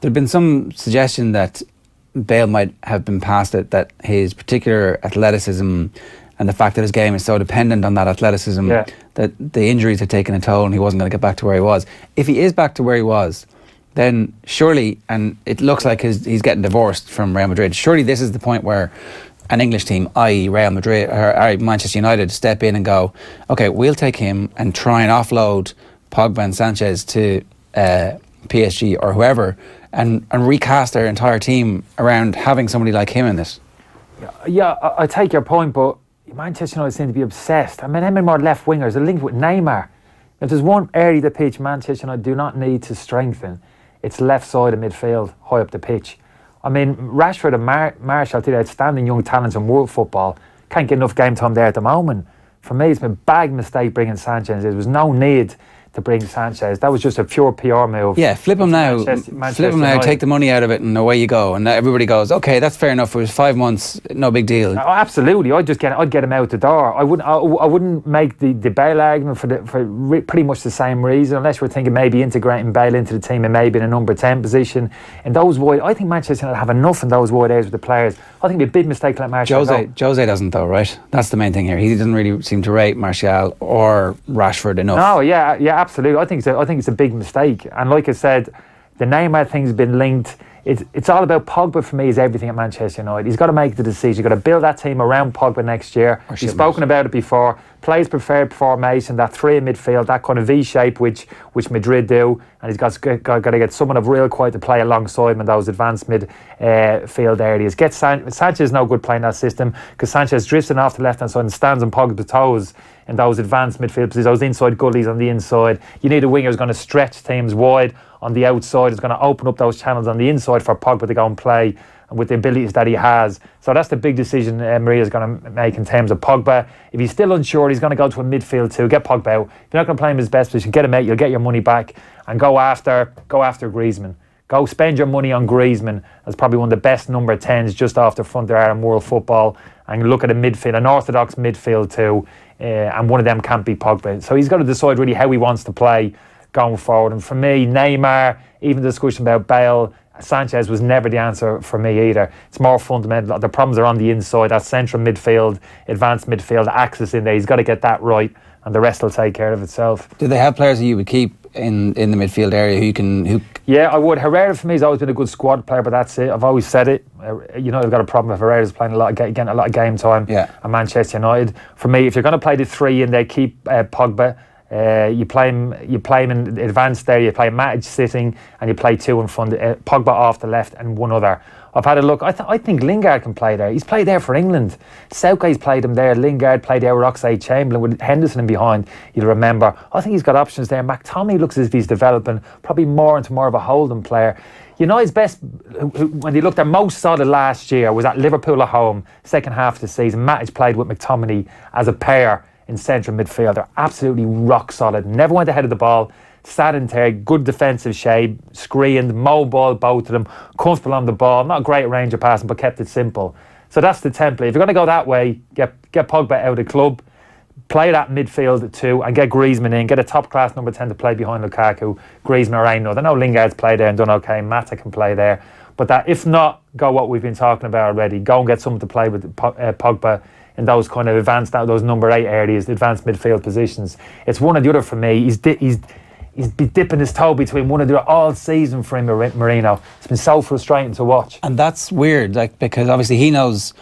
There'd been some suggestion that Bale might have been past it, that his particular athleticism and the fact that his game is so dependent on that athleticism, that the injuries had taken a toll and he wasn't going to get back to where he was. If he is back to where he was, then surely, and it looks like he's getting divorced from Real Madrid, surely this is the point where an English team, i.e. Real Madrid or Manchester United, step in and go, okay, we'll take him and try and offload Pogba and Sanchez to PSG or whoever, and recast their entire team around having somebody like him in this. Yeah, I take your point, but Manchester United seem to be obsessed. I mean, how many more left wingers are linked with Neymar? If there's one area of the pitch Manchester United do not need to strengthen, it's left side of midfield, high up the pitch. I mean, Rashford and Martial, two outstanding young talents in world football, can't get enough game time there at the moment. For me, it's been a big mistake bringing Sanchez. There was no need to bring Sanchez. That was just a pure PR move. Yeah, flip him now. Flip him now, take the money out of it and away you go. And everybody goes, okay, that's fair enough. It was 5 months, no big deal. Oh, absolutely. I'd get him out the door. I wouldn't make the Bale argument for pretty much the same reason, unless we're thinking maybe integrating Bale into the team and maybe in a number 10 position. In those wide, I think Manchester United have enough in those wide areas with the players. I think it'd be a big mistake to let Martial go. Jose doesn't though, right? That's the main thing here. He doesn't really seem to rate Martial or Rashford enough. No, yeah, absolutely. I think it's a big mistake. And like I said, the Neymar thing's been linked. It's all about Pogba. For me, is everything at Manchester United. He's got to make the decision. He's got to build that team around Pogba next year. He's spoken about it before. Plays preferred formation, that three in midfield, that kind of V shape which Madrid do, and he's got to get someone of real quality to play alongside him in those advanced midfield areas. Sanchez is no good playing that system because Sanchez drifts in off the left hand side and stands on Pogba's toes in those advanced midfield positions, those inside gullies on the inside. You need a winger who's going to stretch teams wide on the outside, is going to open up those channels on the inside for Pogba to go and play with the abilities that he has. So that's the big decision Maria's going to make in terms of Pogba. If he's still unsure, he's going to go to a midfield too, get Pogba out. If you're not going to play him his best position, get him out, you'll get your money back and go after Griezmann. Go spend your money on Griezmann as probably one of the best number 10s just off the front there in world football, and look at a midfield, an orthodox midfield too, and one of them can't be Pogba. So he's got to decide really how he wants to play going forward. And for me, Neymar, even the discussion about Bale, Sanchez was never the answer for me either. It's more fundamental. The problems are on the inside, that central midfield, advanced midfield, access in there. He's got to get that right, and the rest will take care of itself. Do they have players that you would keep in the midfield area who Yeah, I would. Herrera for me has always been a good squad player, but that's it. I've always said it. You know, I've got a problem if Herrera's playing getting a lot of game time at Manchester United. For me, if you're going to play the three in there, keep Pogba. You play him in advanced there. You play Matic sitting, and you play two in front. Pogba off the left, and one other. I've had a look. I think Lingard can play there. He's played there for England. Southgate's played him there. Lingard played there with Oxlade-Chamberlain with Henderson in behind. You'll remember. I think he's got options there. McTominay looks as if he's developing probably more into more of a holding player. United's best, when they looked at most solid last year, was at Liverpool at home, second half of the season. Matic played with McTominay as a pair in central midfield. They're absolutely rock solid. Never went ahead of the ball. Sat in there, good defensive shape, screened, mobile, both of them, comfortable on the ball. Not a great range of passing, but kept it simple. So that's the template. If you're going to go that way, get Pogba out of the club, play that midfield too, and get Griezmann in, get a top-class number 10 to play behind Lukaku. Griezmann or Ainhoud. I know Lingard's played there and done okay. Mata can play there. But that, if not, go what we've been talking about already. Go and get someone to play with Pogba in those kind of advanced, those number 8 areas, advanced midfield positions. It's one or the other for me. He's dipping his toe between one or the other all season for him, Marino. It's been so frustrating to watch. And that's weird, because obviously he knows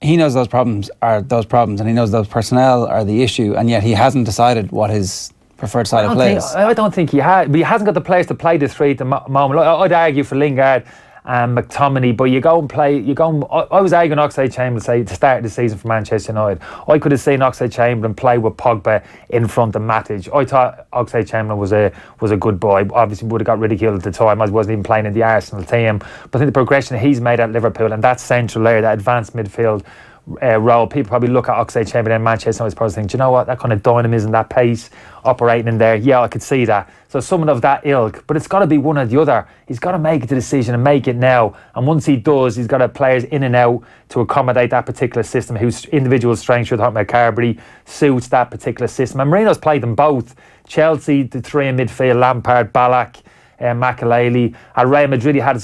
those problems are those problems, and he knows those personnel are the issue, and yet he hasn't decided what his preferred style of play is. I don't think he has. But he hasn't got the players to play the three at the moment. I'd argue for Lingard and McTominay, but you go and play. I was arguing Oxlade-Chamberlain say to start the season for Manchester United. I could have seen Oxlade-Chamberlain play with Pogba in front of Matic. I thought Oxlade-Chamberlain was a good boy. Obviously, would have got ridiculed at the time. I wasn't even playing in the Arsenal team. But I think the progression he's made at Liverpool and that central area, that advanced midfield role, people probably look at Oxlade-Chamberlain and Manchester United's probably think, do you know what, that kind of dynamism, that pace operating in there, yeah, I could see that. So someone of that ilk, but it's got to be one or the other. He's got to make the decision and make it now. And once he does, he's got players in and out to accommodate that particular system, whose individual strengths, you're talking about Carberry, suits that particular system. And Marino's played them both. Chelsea, the three in midfield, Lampard, Ballack, Makelele. At Real Madrid, he had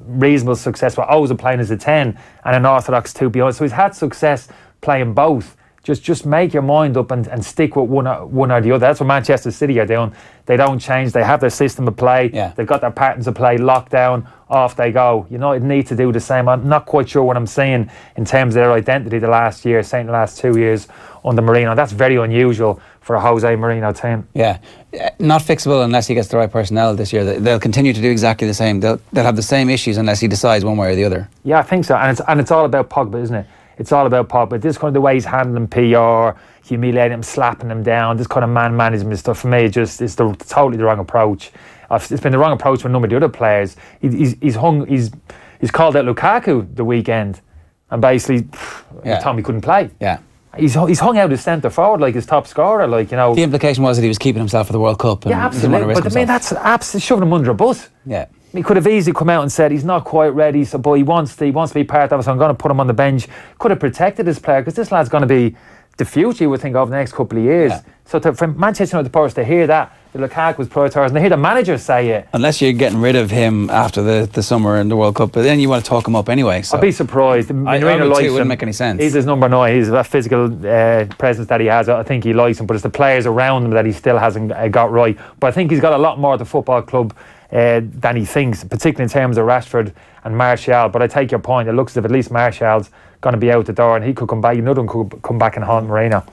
reasonable success, but always playing as a 10 and an orthodox 2 behind. So he's had success playing both. Just make your mind up and stick with one or the other. That's what Manchester City are doing. They don't change. They have their system of play. Yeah. They've got their patterns of play locked down. Off they go. United need to do the same. I'm not quite sure what I'm saying in terms of their identity the last 2 years under Mourinho. That's very unusual for a Jose Mourinho team. Yeah, not fixable unless he gets the right personnel this year. They'll continue to do exactly the same. They'll have the same issues unless he decides one way or the other. Yeah, I think so. And it's all about Pogba, isn't it? It's all about Pogba. This kind of the way he's handling PR, humiliating him, slapping him down, this kind of man management stuff, for me, it's totally the wrong approach. It's been the wrong approach for a number of the other players. He's called out Lukaku the weekend, and basically Tommy couldn't play. Yeah. He's hung out as centre forward, like his top scorer, like, you know. The implication was that he was keeping himself for the World Cup. And yeah, absolutely. But I mean, that's absolutely shoving him under a bus. Yeah. He could have easily come out and said he's not quite ready, so but he wants to be part of it, so I'm going to put him on the bench. Could have protected his player, because this lad's going to be the future, you would think, over the next couple of years. Yeah. So for Manchester United players to hear that, the Lukaku was prioritised, and to hear the manager say it. Unless you're getting rid of him after the summer and the World Cup, but then you want to talk him up anyway. So. I'd be surprised. I likes him. It wouldn't make any sense. He's his number 9. He's that physical presence that he has. I think he likes him, but it's the players around him that he still hasn't got right. But I think he's got a lot more at the football club than he thinks, particularly in terms of Rashford and Martial. But I take your point. It looks as if at least Martial's going to be out the door, and he could come back. Another one could come back and haunt Moreno.